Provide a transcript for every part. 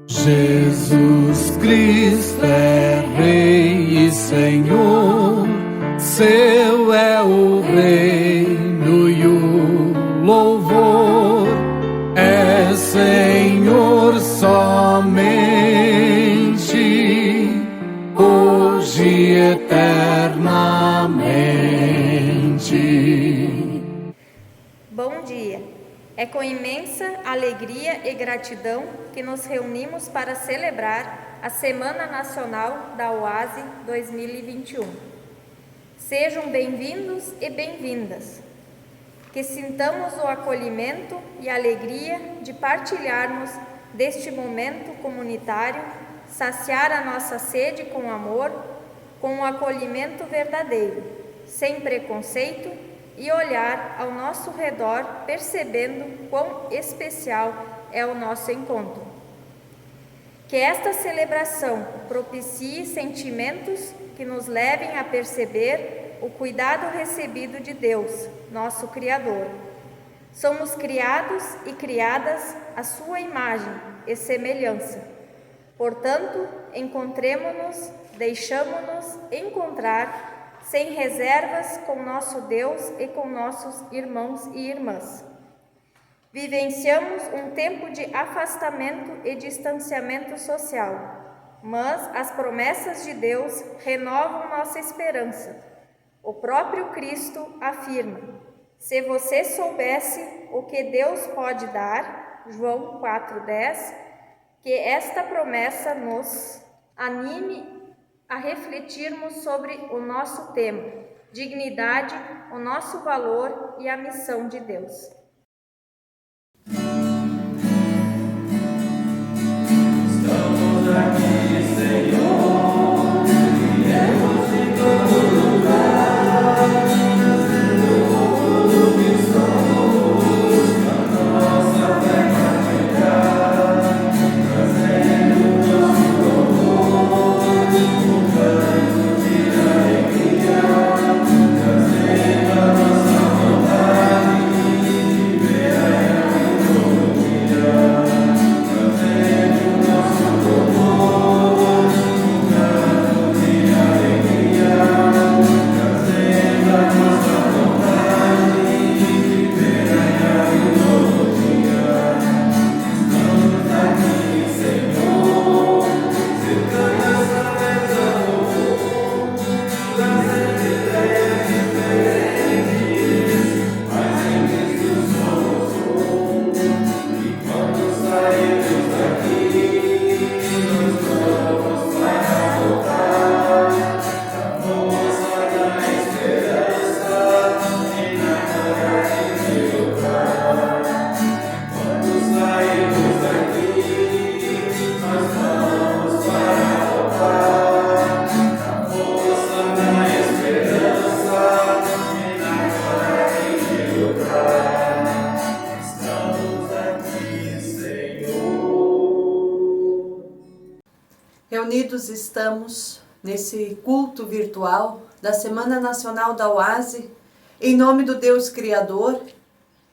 Jesus Cristo é Rei e Senhor, seu é o reino e o louvor, é Senhor somente, hoje e eternamente. Bom dia! É com imensa alegria e gratidão que nos reunimos para celebrar a Semana Nacional da OASE 2021. Sejam bem-vindos e bem-vindas. Que sintamos o acolhimento e a alegria de partilharmos deste momento comunitário, saciar a nossa sede com amor, com um acolhimento verdadeiro, sem preconceito, e olhar ao nosso redor percebendo quão especial é o nosso encontro. Que esta celebração propicie sentimentos que nos levem a perceber o cuidado recebido de Deus, nosso Criador. Somos criados e criadas à sua imagem e semelhança. Portanto, encontremo-nos, deixamo-nos encontrar sem reservas com nosso Deus e com nossos irmãos e irmãs. Vivenciamos um tempo de afastamento e distanciamento social, mas as promessas de Deus renovam nossa esperança. O próprio Cristo afirma: se você soubesse o que Deus pode dar, João 4,10, que esta promessa nos anime a refletirmos sobre o nosso tema, dignidade, o nosso valor e a missão de Deus. Estamos aqui, Senhor, viemos de todo lugar, trazendo tudo que somos, a nossa fé partilhar, trazendo nosso louvor, um canto de alegria, trazendo a nossa vontade de ver a novo dia, trazendo nosso louvor, um canto de alegria, trazendo a nossa vontade de ver a novo dia. Estamos aqui, Senhor, cercando essa mesa, trazendo ideias diferentes, mas em Cristo somos um. E quando sairmos daqui, nós vamos para voltar na força da esperança e na coragem de lutar. Quando sairmos daqui, nós vamos para voltar na força da esperança e na coragem de lutar. Estamos aqui, Senhor. Reunidos estamos nesse culto virtual da Semana Nacional da OASE, em nome do Deus Criador,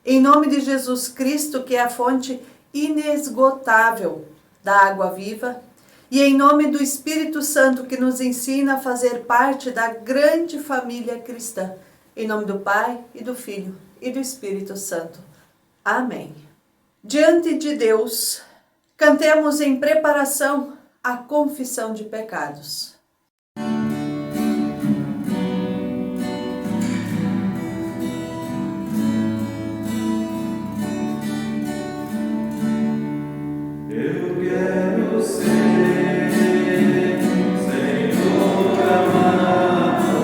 em nome de Jesus Cristo, que é a fonte inesgotável da água viva, e em nome do Espírito Santo, que nos ensina a fazer parte da grande família cristã, em nome do Pai e do Filho e do Espírito Santo. Amém. Diante de Deus, cantemos em preparação a confissão de pecados. Eu quero ser, Senhor amado,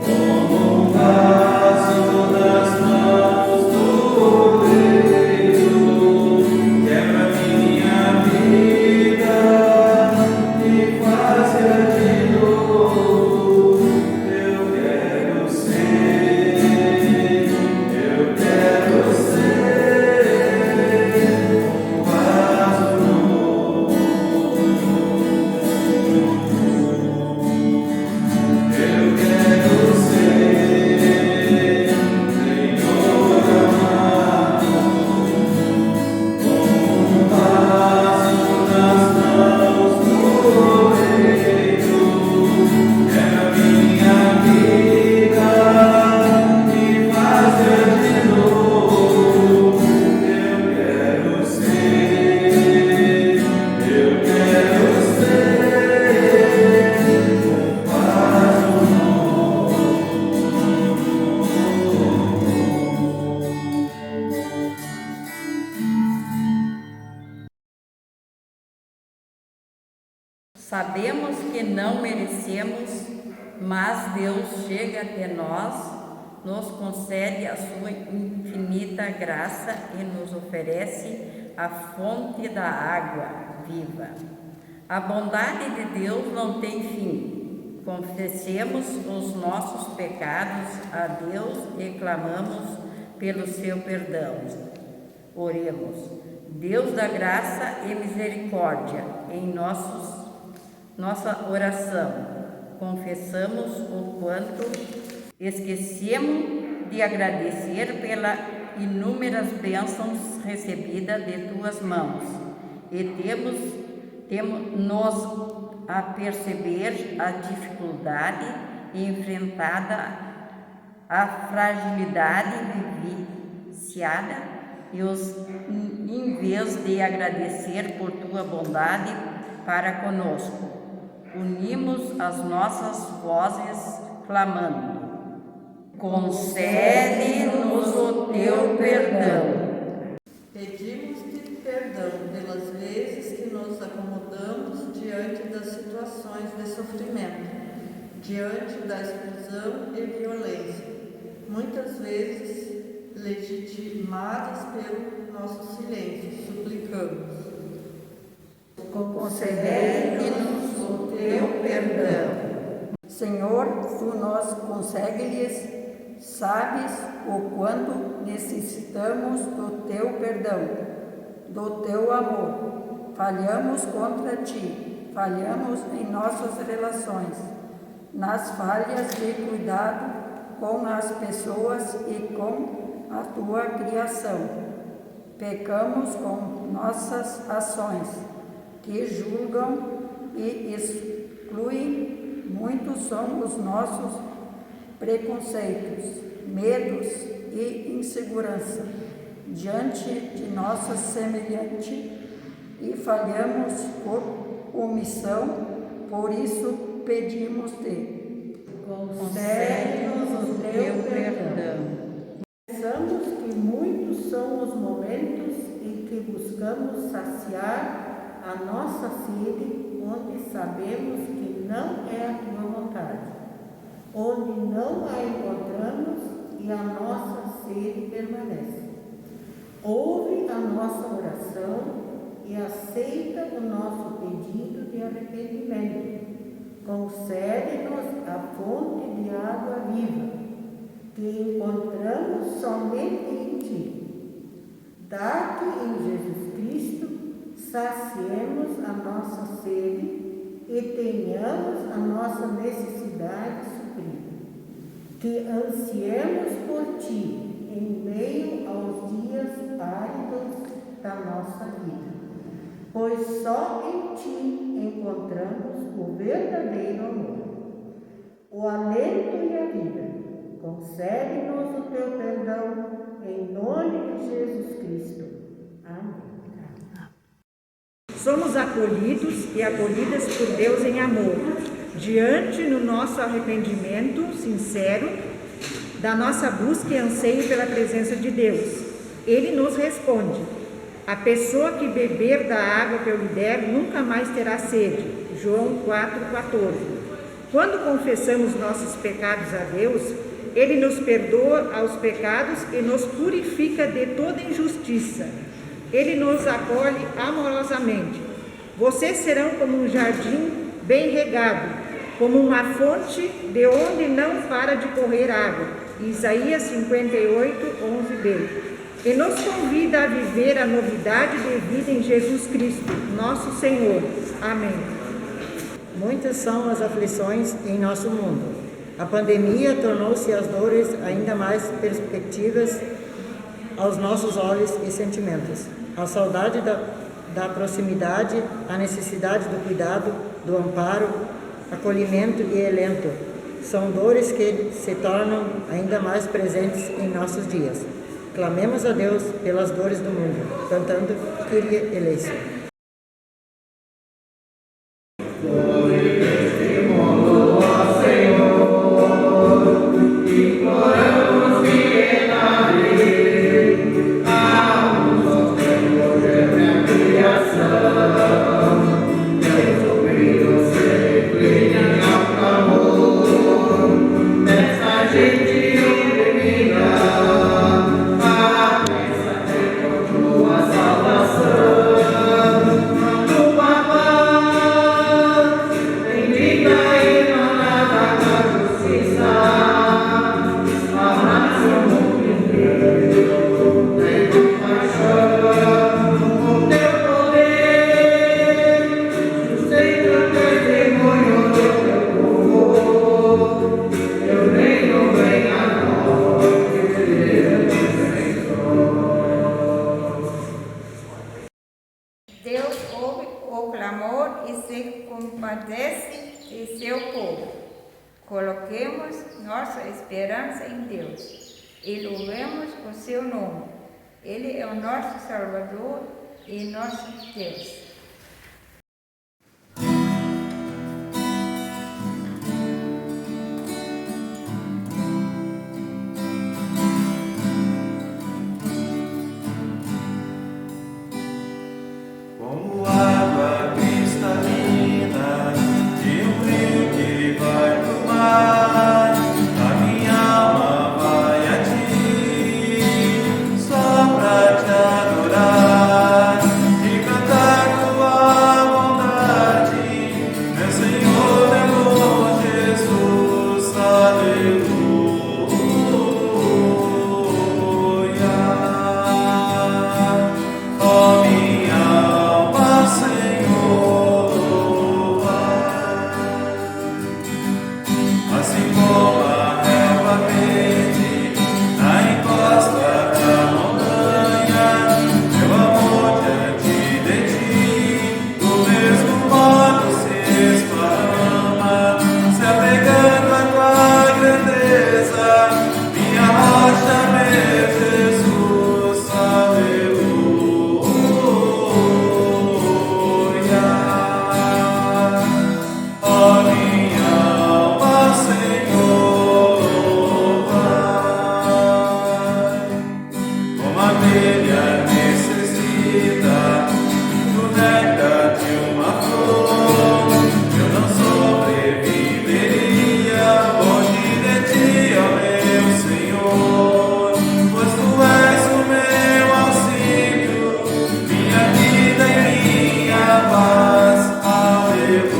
como um vaso nas mãos do oleiro, quebra minha vida e Sabemos que não merecemos, mas Deus chega até nós, nos concede a sua infinita graça e nos oferece a fonte da água viva. A bondade de Deus não tem fim. Confessemos os nossos pecados a Deus e clamamos pelo seu perdão. Oremos. Deus da graça e misericórdia, em nossa oração, confessamos o quanto esquecemos de agradecer pelas inúmeras bênçãos recebidas de tuas mãos e temos-nos a perceber a dificuldade enfrentada, a fragilidade vivenciada e em vez de agradecer por tua bondade para conosco, unimos as nossas vozes clamando: concede-nos o teu perdão. Pedimos-te perdão pelas vezes que nos acomodamos diante das situações de sofrimento, diante da exclusão e violência, muitas vezes legitimadas pelo nosso silêncio. Suplicamos: concede-nos o teu perdão. Senhor, tu nos consegue-lhes, sabes o quanto necessitamos do teu perdão, do teu amor. Falhamos contra ti, falhamos em nossas relações, nas falhas de cuidado com as pessoas e com a tua criação. Pecamos com nossas ações, que julgam e excluem. Muitos são os nossos preconceitos, medos e insegurança diante de nossa semelhante e falhamos por omissão, por isso pedimos-te, concede-nos o teu perdão. Pensamos que muitos são os momentos em que buscamos saciar a nossa sede, onde sabemos que não é a tua vontade, onde não a encontramos e a nossa sede permanece. Ouve a nossa oração e aceita o nosso pedido de arrependimento. Concede-nos a fonte de água viva, que encontramos somente em ti. Dá que em Jesus Cristo saciemos a nossa sede e tenhamos a nossa necessidade suprida. Que ansiemos por ti em meio aos dias áridos da nossa vida, pois só em ti encontramos o verdadeiro amor, o alento e a vida. Concede-nos o teu perdão, em nome de Jesus Cristo. Amém. Somos acolhidos e acolhidas por Deus em amor, diante no nosso arrependimento sincero, da nossa busca e anseio pela presença de Deus. Ele nos responde: a pessoa que beber da água que eu lhe der nunca mais terá sede. João 4,14. Quando confessamos nossos pecados a Deus, Ele nos perdoa aos pecados e nos purifica de toda injustiça. Ele nos acolhe amorosamente. Vocês serão como um jardim bem regado, como uma fonte de onde não para de correr água. Isaías 58, 11b. E nos convida a viver a novidade de vida em Jesus Cristo, nosso Senhor. Amém. Muitas são as aflições em nosso mundo. A pandemia tornou-se as dores ainda mais perspectivas aos nossos olhos e sentimentos. A saudade da proximidade, a necessidade do cuidado, do amparo, acolhimento e alento são dores que se tornam ainda mais presentes em nossos dias. Clamemos a Deus pelas dores do mundo, cantando Kyrie eleison. Deus, Deus ouve o clamor e se compadece de seu povo. Coloquemos nossa esperança em Deus e louvemos o seu nome. Ele é o nosso Salvador e nosso Deus. Como água cristalina de um rio que vai pro mar, a minha alma vai a ti, só pra te adorar e cantar tua bondade, meu Senhor, meu bom Jesus, aleluia. Ó minha Senhor, assim como a relva verde na encosta da montanha, meu amor diante de ti, do mesmo modo se esparrama, se apegando à tua grandeza, minha rocha, meu Jesus, aleluia. Ó minha alma, Senhor, vai, como a abelha necessita do néctar de uma flor, eu não sobreviveria longe de ti, ó meu Senhor, pois tu és o meu auxílio, minha vida e minha paz, aleluia.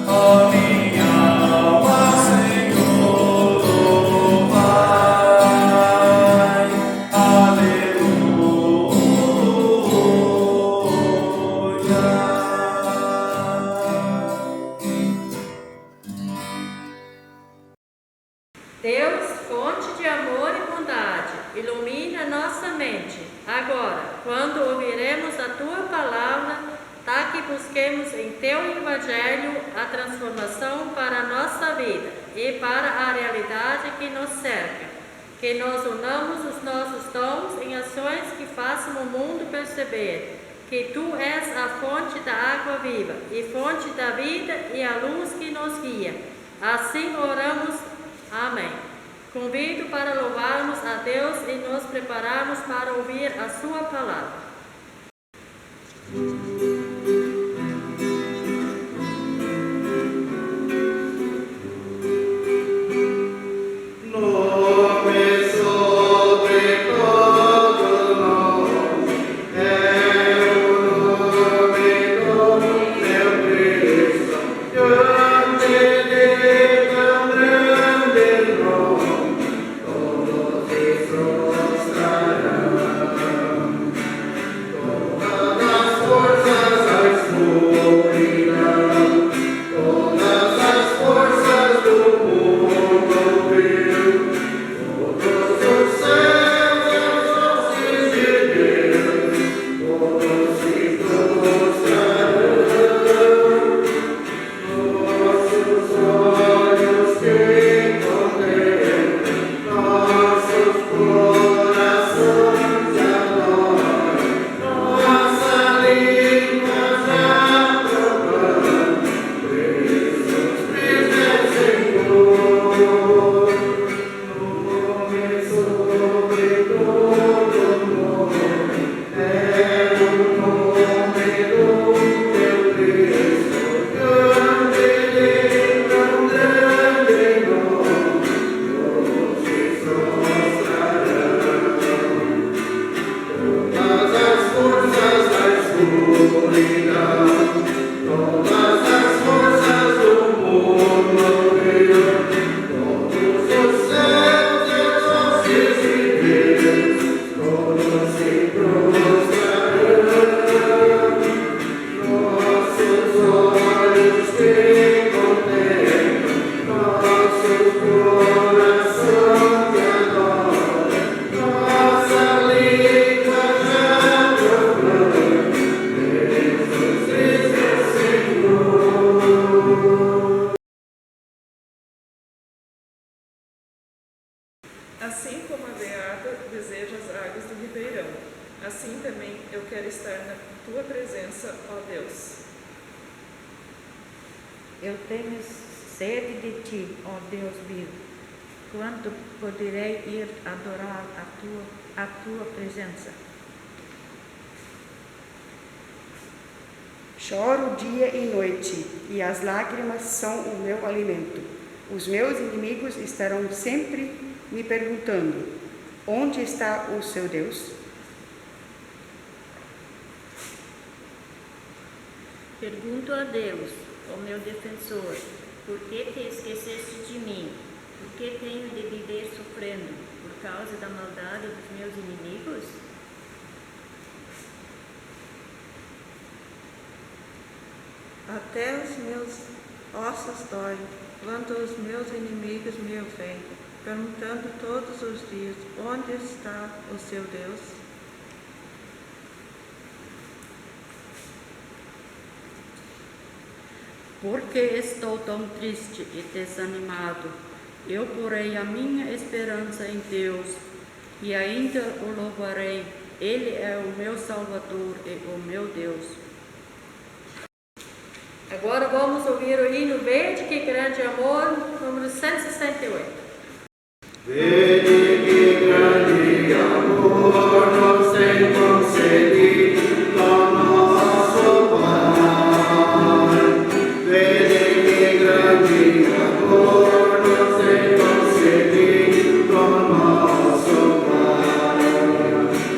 Ó minha alma, Senhor, vai, Deus, fonte de amor e bondade, ilumina nossa mente. Agora, quando ouviremos a Tua palavra, tá que busquemos em Teu Evangelho a transformação para a nossa vida e para a realidade que nos cerca. Que nós unamos os nossos dons em ações que façam o mundo perceber que Tu és a fonte da água viva e fonte da vida e a luz que nos guia. Assim oramos. Amém. Convido para louvarmos a Deus e nos prepararmos para ouvir a Sua palavra. Força beata deseja as águas do ribeirão. Assim também eu quero estar na tua presença, ó Deus. Eu tenho sede de ti, ó Deus vivo. Quando poderei ir adorar a tua presença? Choro dia e noite, e as lágrimas são o meu alimento. Os meus inimigos estarão sempre me perguntando: onde está o seu Deus? Pergunto a Deus, ó meu defensor, por que te esqueceste de mim? Por que tenho de viver sofrendo? Por causa da maldade dos meus inimigos? Até os meus ossos doem, quando os meus inimigos me ofendem, perguntando todos os dias: onde está o seu Deus? Por que estou tão triste e desanimado? Eu porei a minha esperança em Deus e ainda o louvarei. Ele é o meu Salvador e o meu Deus. Agora vamos ouvir o hino Vede que grande amor, número 168. Vede que grande amor nos tem concedido ao nosso Pai. Vede que grande amor nos tem concedido ao nosso Pai. Desejamos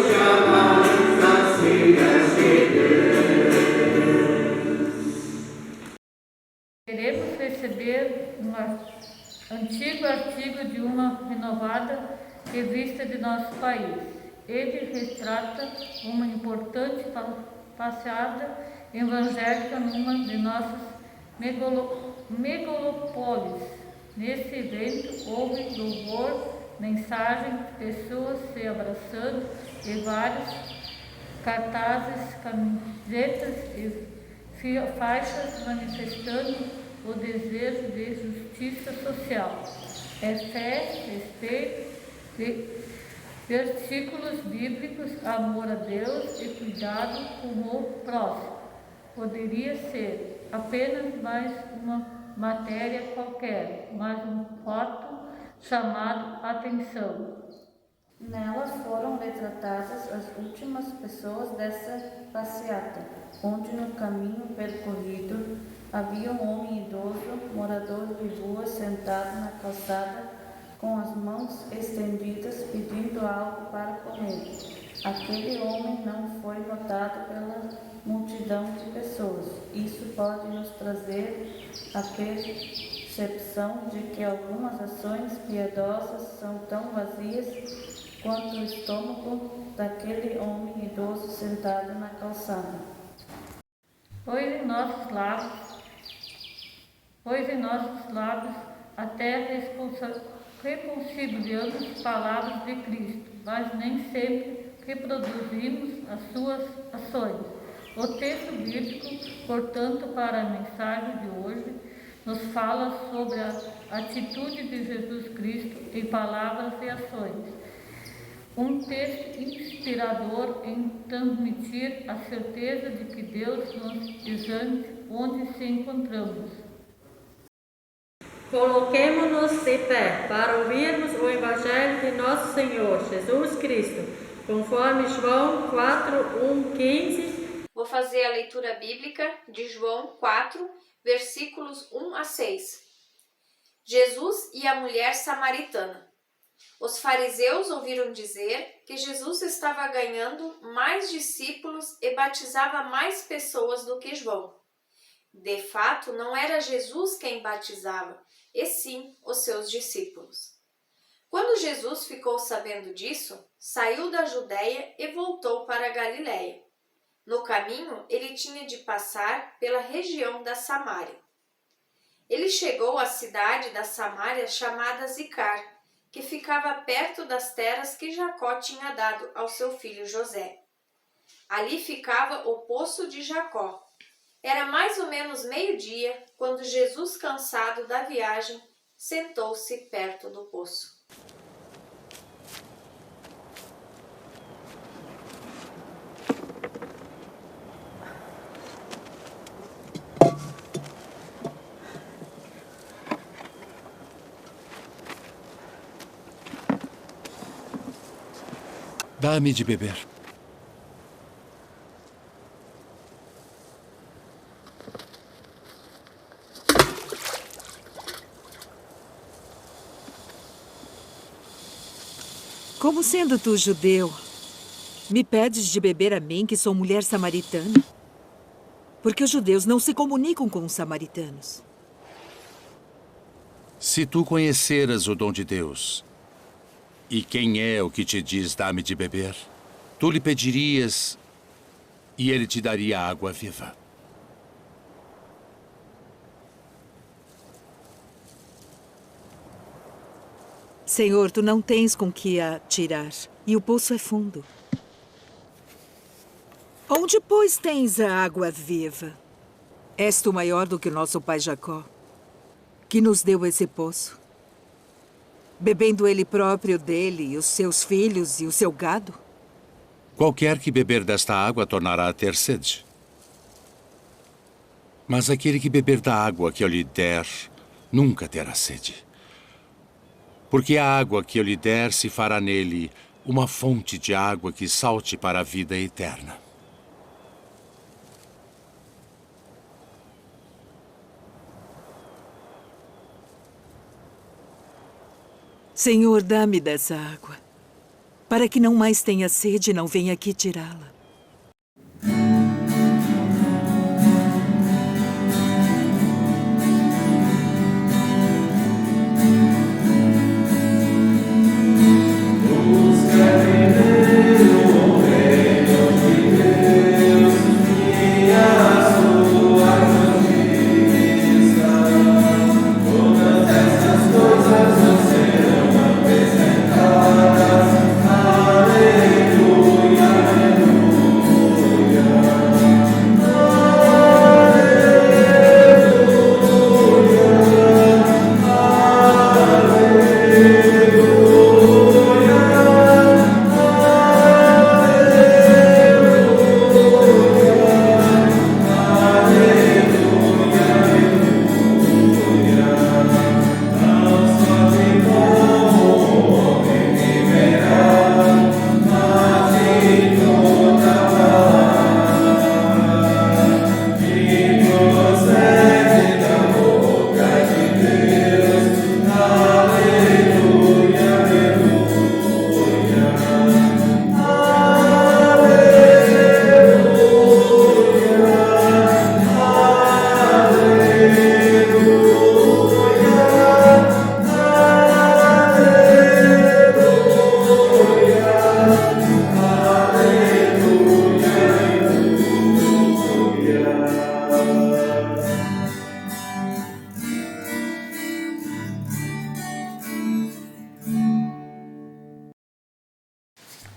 chamar as filhas de Deus. Queremos receber um antigo artigo de uma renovada revista de nosso país. Ele retrata uma importante passeada evangélica numa de nossas megalópolis. Nesse evento houve louvor, mensagem, pessoas se abraçando e vários cartazes, camisetas e faixas manifestando o desejo de justiça social. É fé, respeito, versículos bíblicos, amor a Deus e cuidado com o próximo. Poderia ser apenas mais uma matéria qualquer, mas um fato chamado atenção. Nelas foram retratadas as últimas pessoas dessa passeata, onde no caminho percorrido havia um homem idoso, morador de rua, sentado na calçada, com as mãos estendidas, pedindo algo para comer. Aquele homem não foi notado pela multidão de pessoas. Isso pode nos trazer a percepção de que algumas ações piedosas são tão vazias quanto o estômago daquele homem idoso sentado na calçada. Pois em nossos lábios até reconciliamos palavras de Cristo, mas nem sempre reproduzimos as suas ações. O texto bíblico, portanto, para a mensagem de hoje, nos fala sobre a atitude de Jesus Cristo em palavras e ações. Um texto inspirador em transmitir a certeza de que Deus nos exame onde se encontramos. Coloquemo-nos de pé para ouvirmos o Evangelho de nosso Senhor Jesus Cristo, conforme João 4:1-15. Vou fazer a leitura bíblica de João 4, versículos 1 a 6. Jesus e a mulher samaritana. Os fariseus ouviram dizer que Jesus estava ganhando mais discípulos e batizava mais pessoas do que João. De fato, não era Jesus quem batizava, e sim os seus discípulos. Quando Jesus ficou sabendo disso, saiu da Judéia e voltou para a Galiléia. No caminho, ele tinha de passar pela região da Samária. Ele chegou à cidade da Samária chamada Sicar, que ficava perto das terras que Jacó tinha dado ao seu filho José. Ali ficava o poço de Jacó. Era mais ou menos meio-dia, quando Jesus, cansado da viagem, sentou-se perto do poço. Dá-me de beber. Como sendo tu judeu, me pedes de beber a mim, que sou mulher samaritana? Porque os judeus não se comunicam com os samaritanos. Se tu conheceras o dom de Deus, e quem é o que te diz dá-me de beber, tu lhe pedirias e ele te daria água viva. Senhor, tu não tens com que a tirar, e o poço é fundo. Onde, pois, tens a água viva? És tu maior do que o nosso pai Jacó, que nos deu esse poço? Bebendo ele próprio dele, e os seus filhos e o seu gado? Qualquer que beber desta água tornará a ter sede. Mas aquele que beber da água que eu lhe der, nunca terá sede. Porque a água que eu lhe der se fará nele uma fonte de água que salte para a vida eterna. Senhor, dá-me dessa água, para que não mais tenha sede e não venha aqui tirá-la.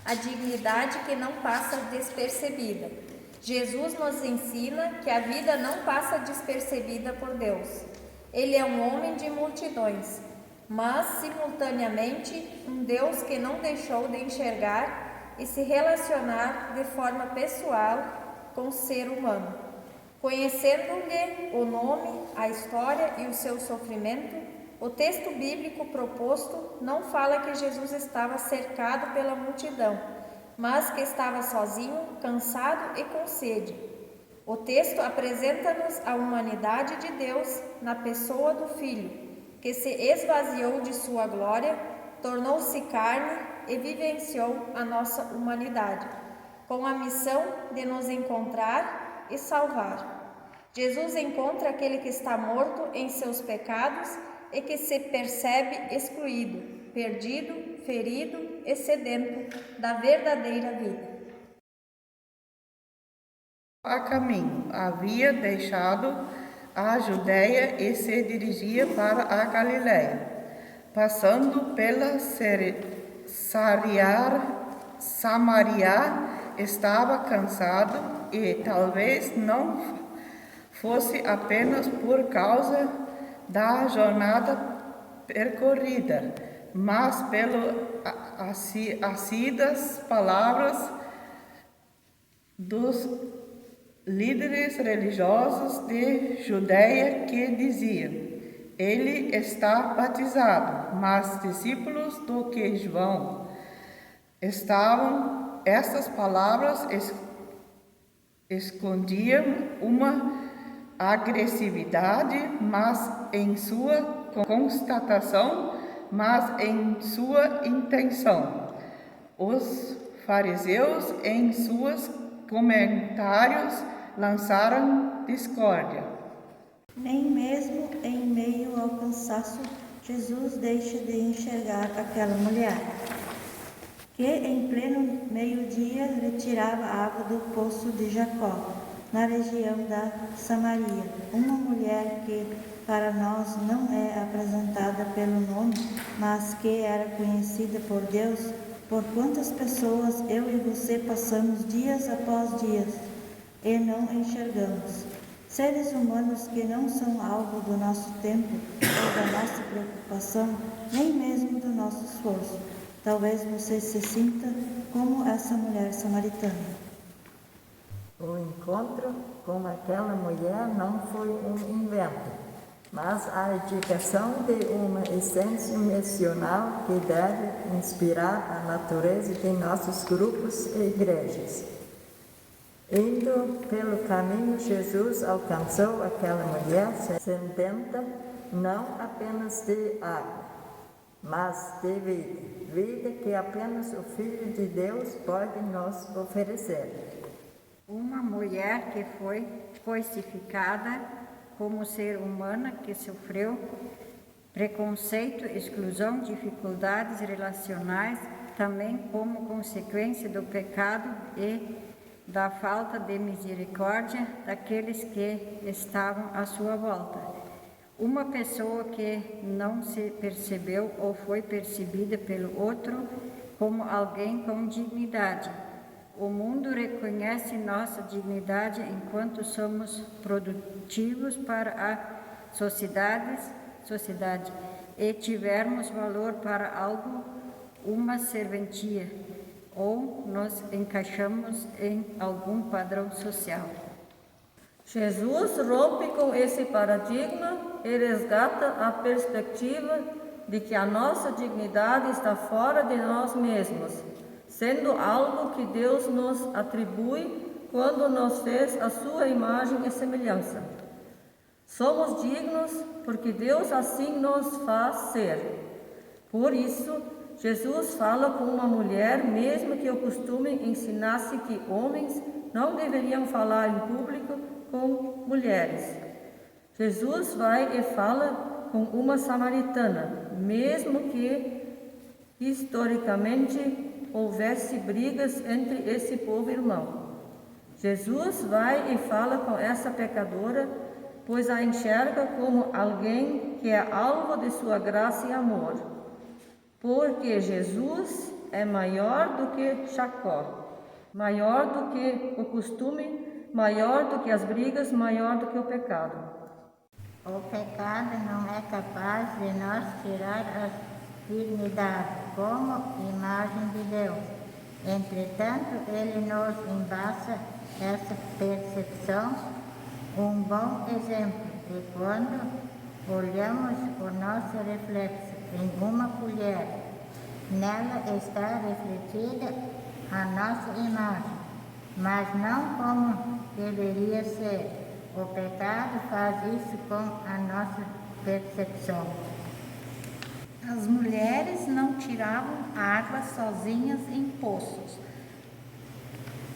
A dignidade que não passa despercebida. Jesus nos ensina que a vida não passa despercebida por Deus. Ele é um homem de multidões, mas, simultaneamente, um Deus que não deixou de enxergar e se relacionar de forma pessoal com o ser humano. Conhecendo-lhe o nome, a história e o seu sofrimento, o texto bíblico proposto não fala que Jesus estava cercado pela multidão, mas que estava sozinho, cansado e com sede. O texto apresenta-nos a humanidade de Deus na pessoa do Filho, que se esvaziou de sua glória, tornou-se carne e vivenciou a nossa humanidade, com a missão de nos encontrar e salvar. Jesus encontra aquele que está morto em seus pecados e que se percebe excluído, perdido, ferido e sedento da verdadeira vida. A caminho, havia deixado a Judéia e se dirigia para a Galiléia, passando pela Samaria, estava cansado e talvez não fosse apenas por causa da jornada percorrida, mas pelas assíduas palavras dos líderes religiosos de Judéia que diziam: ele está batizado, mas discípulos do que João estavam. Estas palavras escondiam uma agressividade, mas em sua constatação, mas em sua intenção. Os fariseus, em seus comentários, lançaram discórdia. Nem mesmo em meio ao cansaço, Jesus deixa de enxergar aquela mulher, que em pleno meio-dia retirava água do poço de Jacó, na região da Samaria. Uma mulher que para nós não é apresentada pelo nome, mas que era conhecida por Deus. Por quantas pessoas eu e você passamos dias após dias e não enxergamos? Seres humanos que não são alvo do nosso tempo ou da nossa preocupação, nem mesmo do nosso esforço. Talvez você se sinta como essa mulher samaritana. O encontro com aquela mulher não foi um invento, mas a indicação de uma essência missional que deve inspirar a natureza de nossos grupos e igrejas. Indo pelo caminho, Jesus alcançou aquela mulher sedenta não apenas de água, mas de vida que apenas o Filho de Deus pode nos oferecer. Uma mulher que foi coisificada como ser humana, que sofreu preconceito, exclusão, dificuldades relacionais, também como consequência do pecado e da falta de misericórdia daqueles que estavam à sua volta. Uma pessoa que não se percebeu ou foi percebida pelo outro como alguém com dignidade. O mundo reconhece nossa dignidade enquanto somos produtivos para a sociedade e tivermos valor para algo, uma serventia, ou nos encaixamos em algum padrão social. Jesus rompe com esse paradigma e resgata a perspectiva de que a nossa dignidade está fora de nós mesmos, sendo algo que Deus nos atribui quando nos fez a sua imagem e semelhança. Somos dignos porque Deus assim nos faz ser. Por isso, Jesus fala com uma mulher, mesmo que o costume ensinasse que homens não deveriam falar em público com mulheres. Jesus vai e fala com uma samaritana, mesmo que historicamente houvesse brigas entre esse povo irmão. Jesus vai e fala com essa pecadora, pois a enxerga como alguém que é alvo de sua graça e amor. Porque Jesus é maior do que Jacó, maior do que o costume, maior do que as brigas, maior do que o pecado. O pecado não é capaz de nos tirar a dignidade como imagem de Deus. Entretanto, ele nos embaça essa percepção. Um bom exemplo é quando olhamos o nosso reflexo em uma colher. Nela está refletida a nossa imagem, mas não como deveria ser. O pecado faz isso com a nossa percepção. tiravam água sozinhas em poços,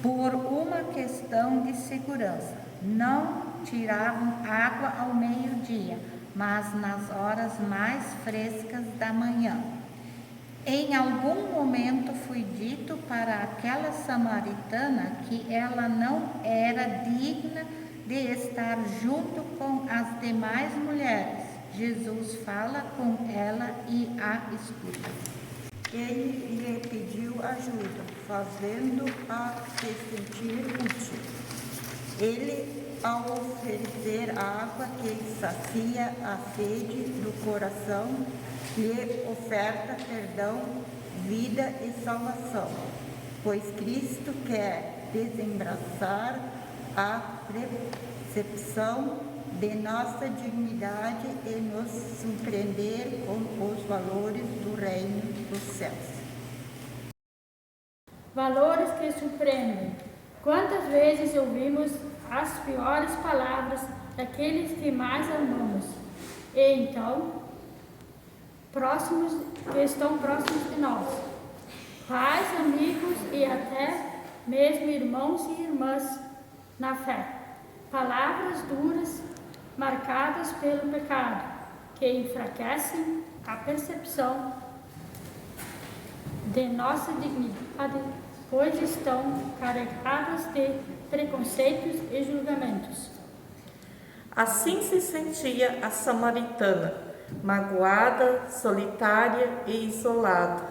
por uma questão de segurança. Não tiravam água ao meio-dia, mas nas horas mais frescas da manhã. Em algum momento foi dito para aquela samaritana que ela não era digna de estar junto com as demais mulheres. Jesus fala com ela e a escuta. Ele lhe pediu ajuda, fazendo-a se sentir útil. Ele, ao oferecer água que sacia a sede do coração, lhe oferta perdão, vida e salvação, pois Cristo quer desembaraçar a percepção de nossa dignidade e nos surpreender com os valores do reino dos céus. Valores que surpreendem. Quantas vezes ouvimos as piores palavras daqueles que mais amamos, e então que estão próximos de nós, pais, amigos e até mesmo irmãos e irmãs na fé. Palavras duras, marcadas pelo pecado, que enfraquecem a percepção de nossa dignidade, pois estão carregadas de preconceitos e julgamentos. Assim se sentia a samaritana, magoada, solitária e isolada.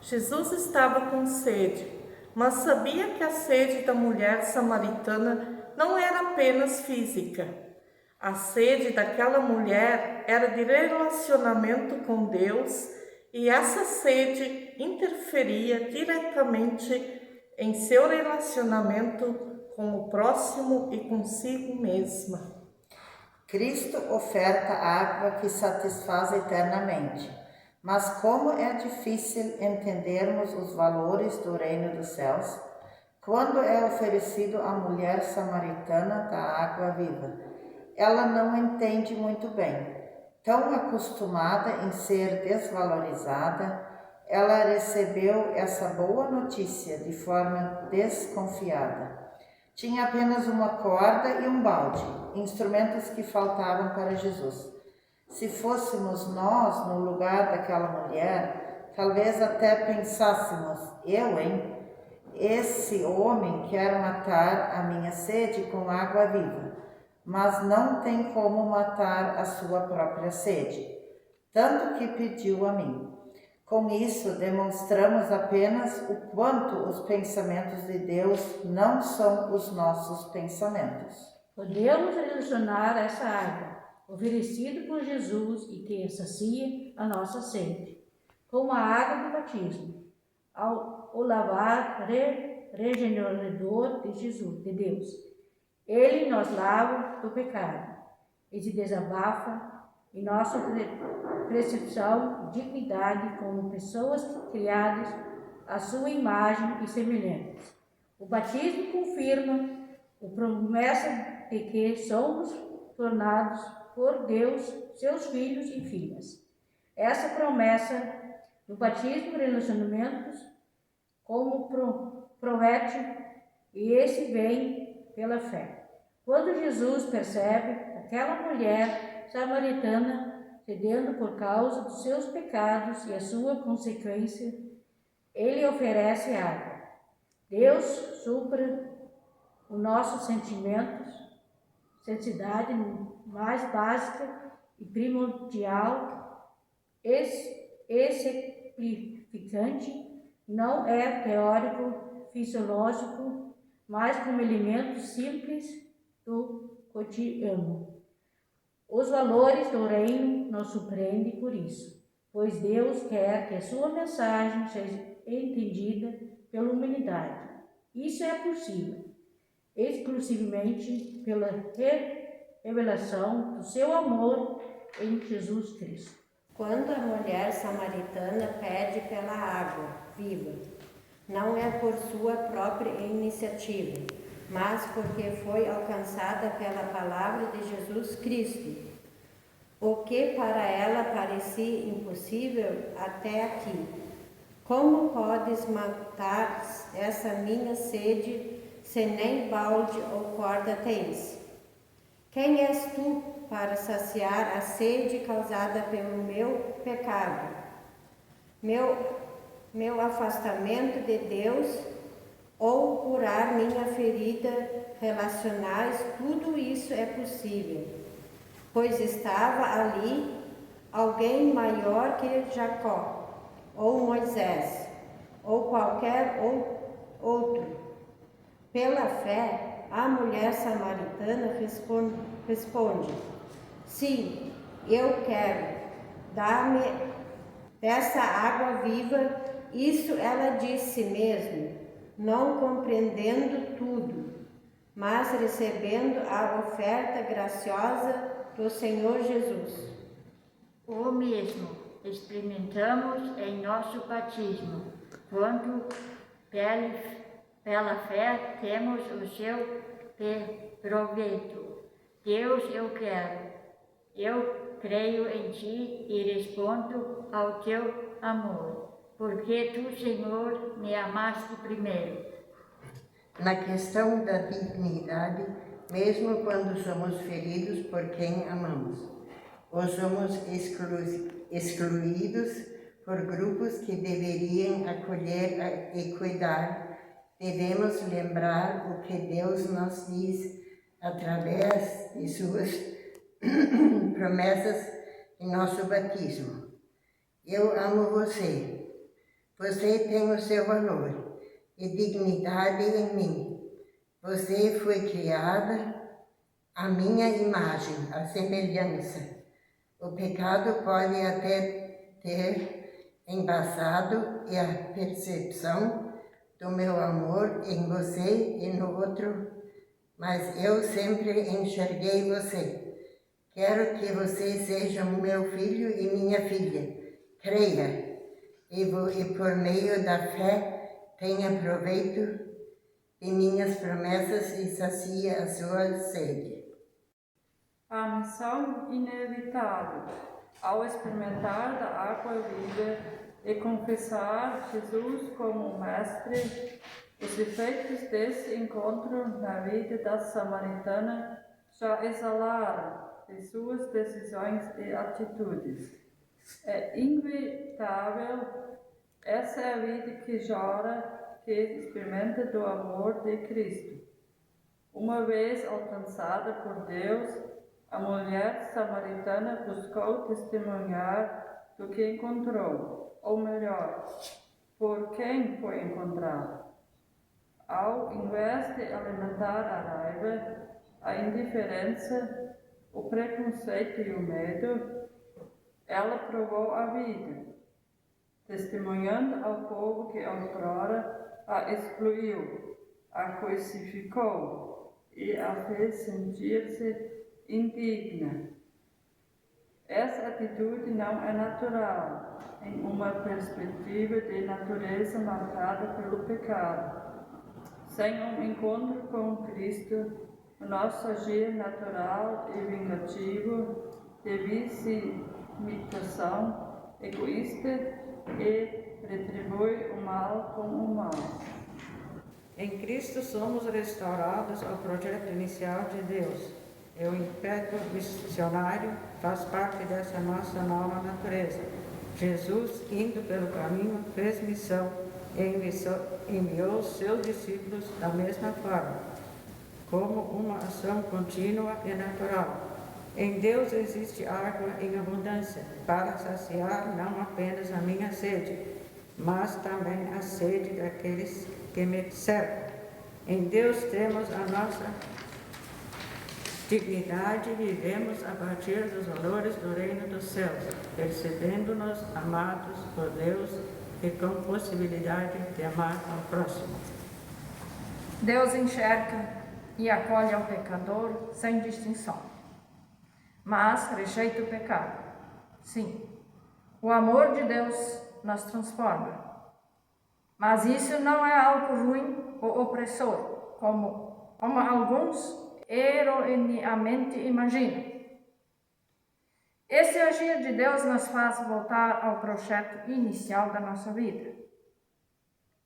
Jesus estava com sede, mas sabia que a sede da mulher samaritana não era apenas física. A sede daquela mulher era de relacionamento com Deus, e essa sede interferia diretamente em seu relacionamento com o próximo e consigo mesma. Cristo oferta água que satisfaz eternamente, mas como é difícil entendermos os valores do reino dos céus quando é oferecido à mulher samaritana da água viva. Ela não entende muito bem. Tão acostumada em ser desvalorizada, ela recebeu essa boa notícia de forma desconfiada. Tinha apenas uma corda e um balde, instrumentos que faltavam para Jesus. Se fôssemos nós no lugar daquela mulher, talvez até pensássemos: eu, hein? Esse homem quer matar a minha sede com água viva, mas não tem como matar a sua própria sede, tanto que pediu a mim. Com isso, demonstramos apenas o quanto os pensamentos de Deus não são os nossos pensamentos. Podemos relacionar essa água, oferecida por Jesus e que sacia a nossa sede, com a água do batismo, ao lavar regenerador de Jesus, de Deus. Ele nos lava do pecado e se desabafa em nossa percepção de dignidade como pessoas criadas à sua imagem e semelhança. O batismo confirma a promessa de que somos tornados por Deus seus filhos e filhas. Essa promessa do batismo relacionamentos como promete, e esse vem pela fé. Quando Jesus percebe aquela mulher samaritana cedendo por causa dos seus pecados e a sua consequência, ele oferece água. Deus supra os nossos sentimentos, necessidade mais básica e primordial, exemplificante, não é teórico, fisiológico, mas como elemento simples do cotidiano. Os valores do reino nos surpreendem por isso, pois Deus quer que a sua mensagem seja entendida pela humanidade. Isso é possível exclusivamente pela revelação do seu amor em Jesus Cristo. Quando a mulher samaritana pede pela água viva, não é por sua própria iniciativa, mas porque foi alcançada pela palavra de Jesus Cristo. o que para ela parecia impossível até aqui. Como podes matar essa minha sede se nem balde ou corda tens? Quem és tu para saciar a sede causada pelo meu pecado? Meu afastamento de Deus ou curar minha ferida relacionais, tudo isso é possível, pois estava ali alguém maior que Jacó, ou Moisés, ou qualquer outro. Pela fé, a mulher samaritana responde: sim, eu quero, dá-me dessa água viva. Isso ela disse mesmo, não compreendendo tudo, mas recebendo a oferta graciosa do Senhor Jesus. O mesmo experimentamos em nosso batismo, quando pela fé temos o seu proveito. Deus, eu quero, eu creio em ti e respondo ao teu amor, porque tu, Senhor, me amaste primeiro. Na questão da dignidade, mesmo quando somos feridos por quem amamos, ou somos excluídos por grupos que deveriam acolher e cuidar, devemos lembrar o que Deus nos diz através de suas promessas em nosso batismo. Eu amo você. Você tem o seu valor e dignidade em mim. Você foi criada à minha imagem, à semelhança. O pecado pode até ter embaçado a percepção do meu amor em você e no outro, mas eu sempre enxerguei você. Quero que você seja o meu filho e minha filha. Creia, e por meio da fé tenha proveito de minhas promessas e sacia a sua sede. A missão inevitável, ao experimentar da água viva e confessar Jesus como Mestre, os efeitos desse encontro na vida da samaritana já exalaram de suas decisões e atitudes. É inevitável, essa é a vida que chora, que experimenta do amor de Cristo. Uma vez alcançada por Deus, a mulher samaritana buscou testemunhar do que encontrou, ou melhor, por quem foi encontrada. Ao invés de alimentar a raiva, a indiferença, o preconceito e o medo, ela provou a vida, testemunhando ao povo que outrora a excluiu, a crucificou e a fez sentir-se indigna. Essa atitude não é natural em uma perspectiva de natureza marcada pelo pecado. Sem um encontro com Cristo, o nosso agir natural e vingativo de vicimização egoísta e retribui o mal com o mal. Em Cristo somos restaurados ao projeto inicial de Deus. E o império missionário faz parte dessa nossa nova natureza. Jesus, indo pelo caminho, fez missão e enviou seus discípulos da mesma forma, como uma ação contínua e natural. Em Deus existe água em abundância para saciar não apenas a minha sede, mas também a sede daqueles que me cercam. Em Deus temos a nossa dignidade e vivemos a partir dos valores do reino dos céus, percebendo-nos amados por Deus e com possibilidade de amar ao próximo. Deus enxerga e acolhe ao pecador sem distinção, mas rejeita o pecado. Sim, o amor de Deus nos transforma, mas isso não é algo ruim ou opressor, como alguns erroneamente imaginam. Esse agir de Deus nos faz voltar ao projeto inicial da nossa vida.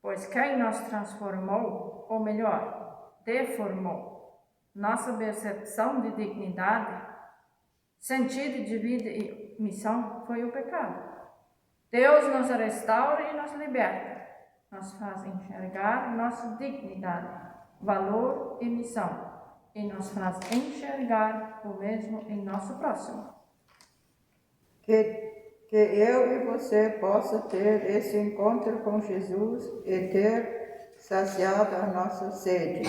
Pois quem nos transformou, ou melhor, deformou, nossa percepção de dignidade, sentido de vida e missão foi o pecado. Deus nos restaura e nos liberta, nos faz enxergar nossa dignidade, valor e missão, e nos faz enxergar o mesmo em nosso próximo. Que eu e você possa ter esse encontro com Jesus e ter saciado a nossa sede.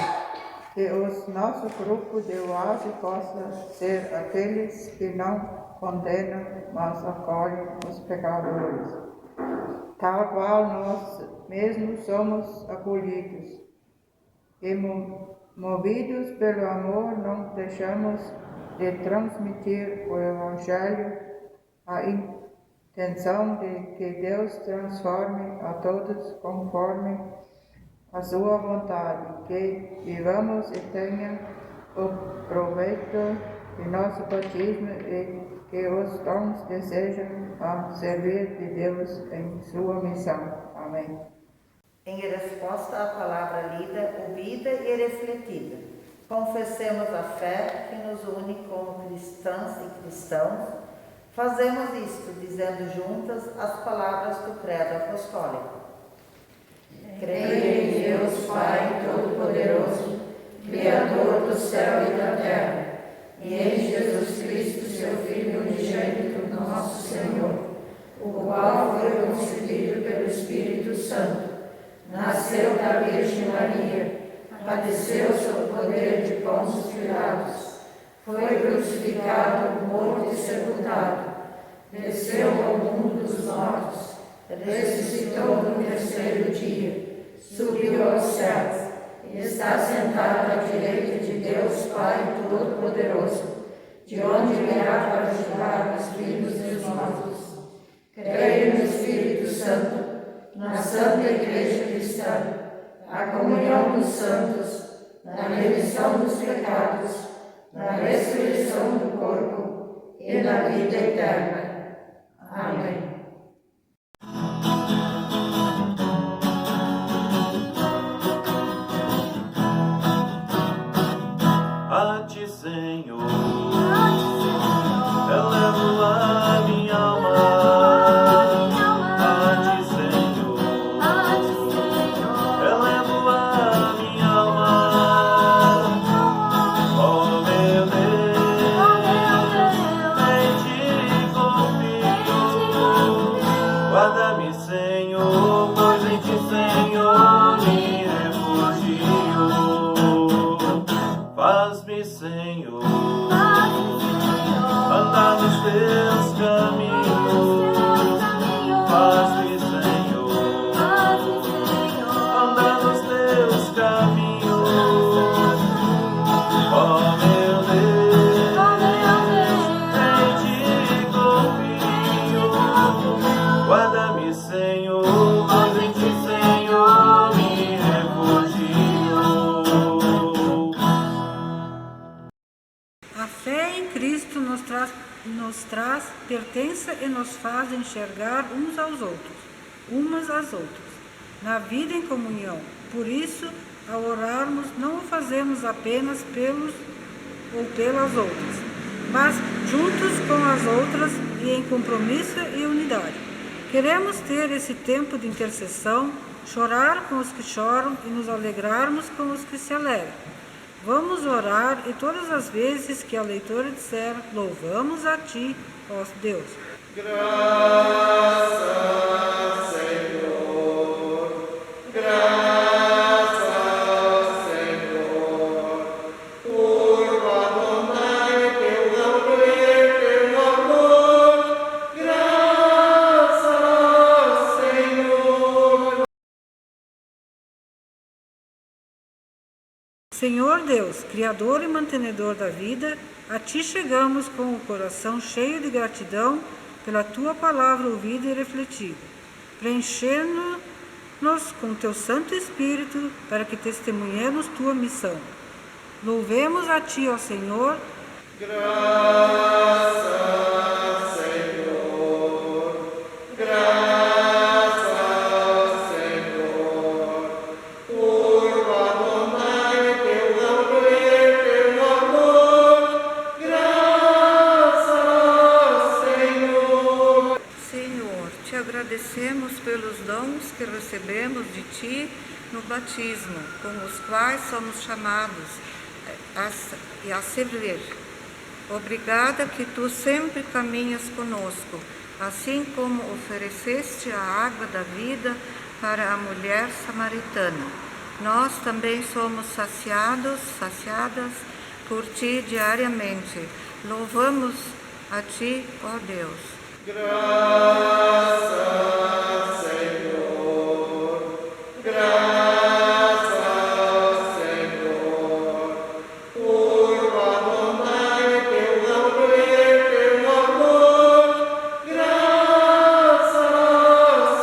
Que o nosso grupo de oásis possa ser aqueles que não condenam, mas acolhem os pecadores, tal qual nós mesmos somos acolhidos. E movidos pelo amor, não deixamos de transmitir o Evangelho, a intenção de que Deus transforme a todos conforme a sua vontade, que vivamos e tenha o proveito de nosso batismo e que os dons desejam a servir de Deus em sua missão. Amém. Em resposta à palavra lida, ouvida e refletida, confessemos a fé que nos une como cristãs e cristãos. Fazemos isto dizendo juntas as palavras do credo apostólico. Creio em Deus Pai Todo-Poderoso, Criador do céu e da terra, e em Jesus Cristo, seu Filho unigênito, nosso Senhor, o qual foi concebido pelo Espírito Santo, nasceu da Virgem Maria, padeceu sob o poder de Pôncio Pilatos, foi crucificado, morto e sepultado, desceu ao mundo dos mortos, ressuscitou no terceiro dia, subiu aos céus, e está sentado à direita de Deus Pai Todo-Poderoso, de onde virá para julgar os vivos e os mortos. Creio no Espírito Santo, na Santa Igreja Cristã, na comunhão dos santos, na remissão dos pecados, na ressurreição do corpo e na vida eterna. Amém. A ti, Senhor, elevo a minha alma. A ti, Senhor, elevo a minha alma. Oh, meu Deus, em ti confio. Guarda-me, Senhor, pois em ti, Senhor, me refugio. Faz-me, Senhor, andar nos teus caminhos. Faz-me, Senhor, andar nos teus caminhos. Oh, meu Deus, em ti confio. Guarda-me, Senhor, pois em ti, Senhor, me refugio. A fé em Cristo nos traz pertença e nos faz enxergar uns aos outros, umas às outras, na vida em comunhão. Por isso, ao orarmos, não o fazemos apenas pelos ou pelas outras, mas juntos com as outras e em compromisso e unidade. Queremos ter esse tempo de intercessão, chorar com os que choram e nos alegrarmos com os que se alegram. Vamos orar e todas as vezes que a leitora disser, louvamos a ti, ó Deus. Graças, Senhor, graças, Senhor, por abandonar teu poder, teu amor. Graças, Senhor. Senhor Deus, Criador e mantenedor da vida, a Ti chegamos com o coração cheio de gratidão pela Tua palavra ouvida e refletida, preenchendo-nos com Teu Santo Espírito para que testemunhemos Tua missão. Louvemos a Ti, ó Senhor. Graças, pelos dons que recebemos de Ti no batismo, com os quais somos chamados a servir. Obrigada que Tu sempre caminhas conosco, assim como ofereceste a água da vida para a mulher samaritana. Nós também somos saciadas por Ti diariamente. Louvamos a Ti, ó Deus. Graças, Senhor. Graças, Senhor. Por Adonai, teu poder, teu amor. Graças,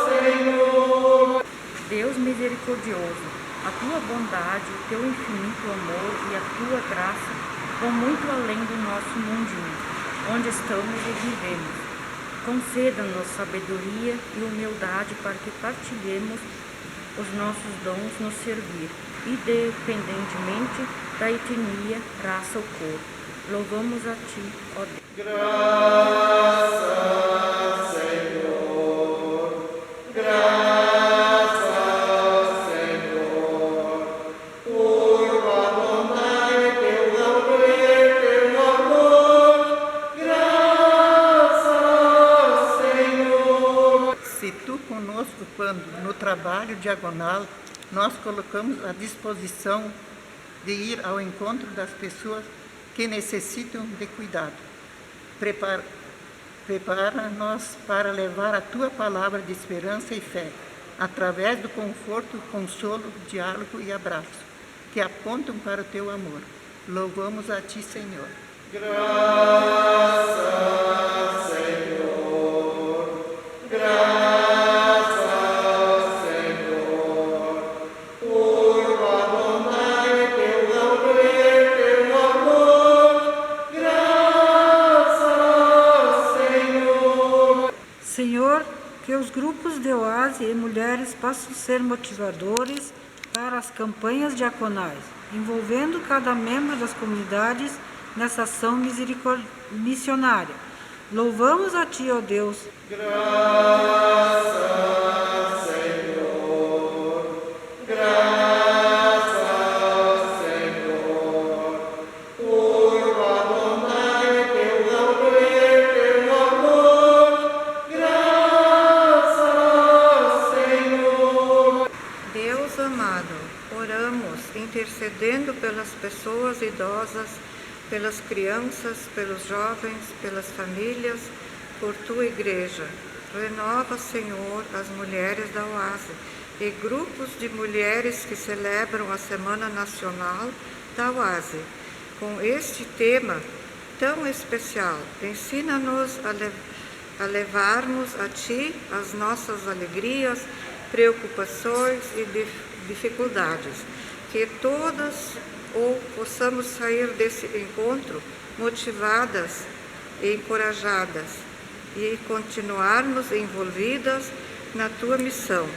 Senhor. Deus misericordioso, a Tua bondade, o Teu infinito amor e a Tua graça vão muito além do nosso mundinho, onde estamos e vivemos. Conceda-nos sabedoria e humildade para que partilhemos os nossos dons no servir, independentemente da etnia, raça ou cor. Louvamos a Ti, ó Deus. Graças, Senhor. Graças, Senhor. Por Adonai, teu poder, teu amor. Graças, Senhor. Se Tu conosco, quando no trabalho diagonal nós colocamos à disposição de ir ao encontro das pessoas que necessitam de cuidado. Prepara-nos para levar a Tua palavra de esperança e fé, através do conforto, consolo, diálogo e abraço, que apontam para o Teu amor. Louvamos a Ti, Senhor. Graças, Senhor. Graças, Senhor. Por Adonai, teu poder, teu amor. Graças, Senhor. Senhor, que os grupos de oásis e mulheres possam ser motivadores para as campanhas diaconais, envolvendo cada membro das comunidades nessa ação missionária. Louvamos a Ti, ó Deus. Graças, Senhor. Graças, Senhor. Por Adonai, teu poder, teu amor. Graças, Senhor. Deus amado, oramos intercedendo pelas pessoas idosas, pelas crianças, pelos jovens, pelas famílias, por Tua igreja. Renova, Senhor, as mulheres da Oase e grupos de mulheres que celebram a Semana Nacional da Oase. Com este tema tão especial, ensina-nos a levarmos a Ti as nossas alegrias, preocupações e dificuldades, que todas possamos sair desse encontro motivadas e encorajadas e continuarmos envolvidas na Tua missão.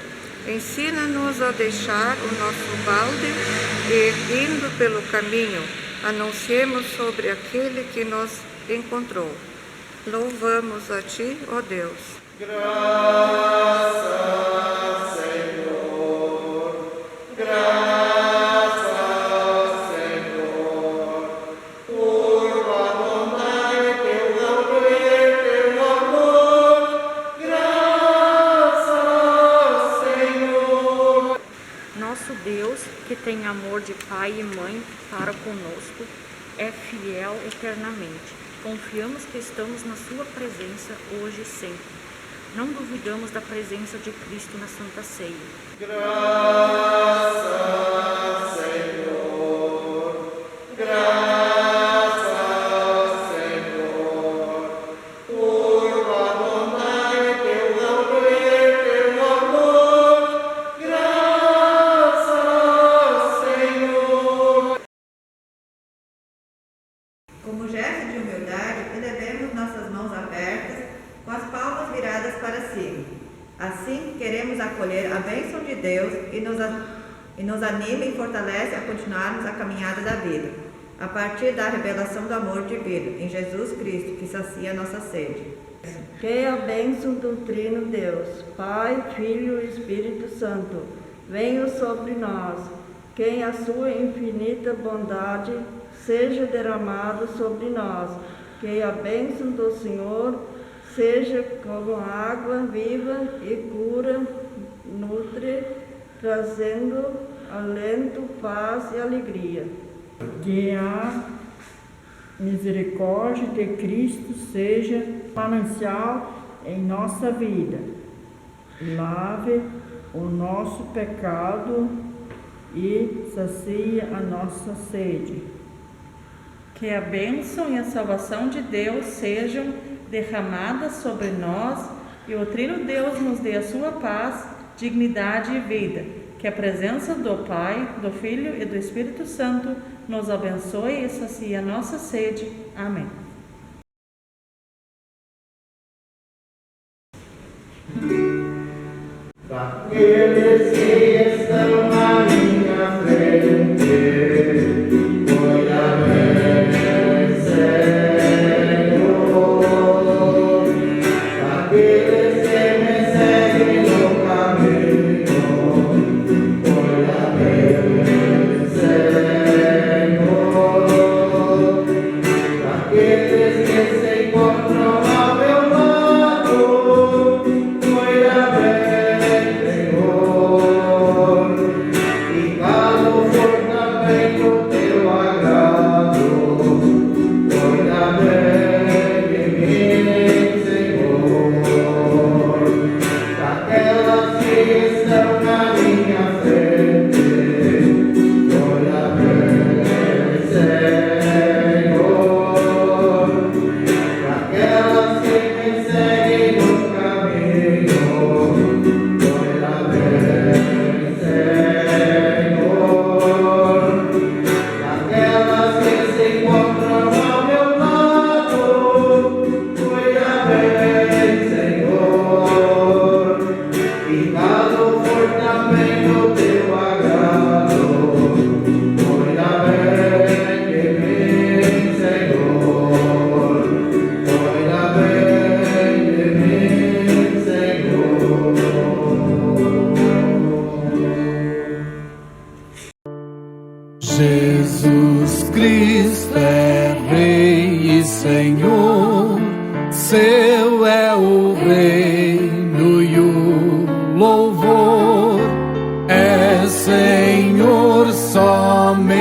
Ensina-nos a deixar o nosso balde e, indo pelo caminho, anunciemos sobre aquele que nos encontrou. Louvamos a Ti, ó Deus. Graças, Senhor. Graças, Senhor. Por Adonai, teu poder, teu amor. Graças, Senhor. Nosso Deus, que tem amor de pai e mãe para conosco, é fiel eternamente. Confiamos que estamos na Sua presença hoje e sempre. Não duvidamos da presença de Cristo na Santa Ceia. Graças, Senhor. Graças, Senhor. Por Adonai, teu poder, teu amor. Graças, Senhor. Como gesto de humildade, elevemos nossas mãos abertas, com as palmas viradas para cima. Assim, queremos acolher a bênção de Deus e nos anima e fortalece a continuarmos a caminhada da vida. a partir da revelação do amor divino em Jesus Cristo, que sacia a nossa sede. Que a bênção do Trino Deus, Pai, Filho e Espírito Santo, venha sobre nós, que a sua infinita bondade seja derramada sobre nós, que a bênção do Senhor seja como água viva e cura, nutre, trazendo alento, paz e alegria. Que a misericórdia de Cristo seja manancial em nossa vida. Lave o nosso pecado e sacia a nossa sede. Que a bênção e a salvação de Deus sejam derramadas sobre nós e o Trino Deus nos dê a sua paz, dignidade e vida. Que a presença do Pai, do Filho e do Espírito Santo nos abençoe e sacie a nossa sede. Amém. Aqueles que estão à minha frente, olha bem, Senhor. Aqueles que me seguem no caminho, olha bem, Senhor. Aqueles que se encontram ao meu lado, olha bem. Jesus Cristo é Rei e Senhor, seu é o reino e o louvor, é Senhor somente,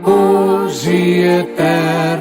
hoje e eterno.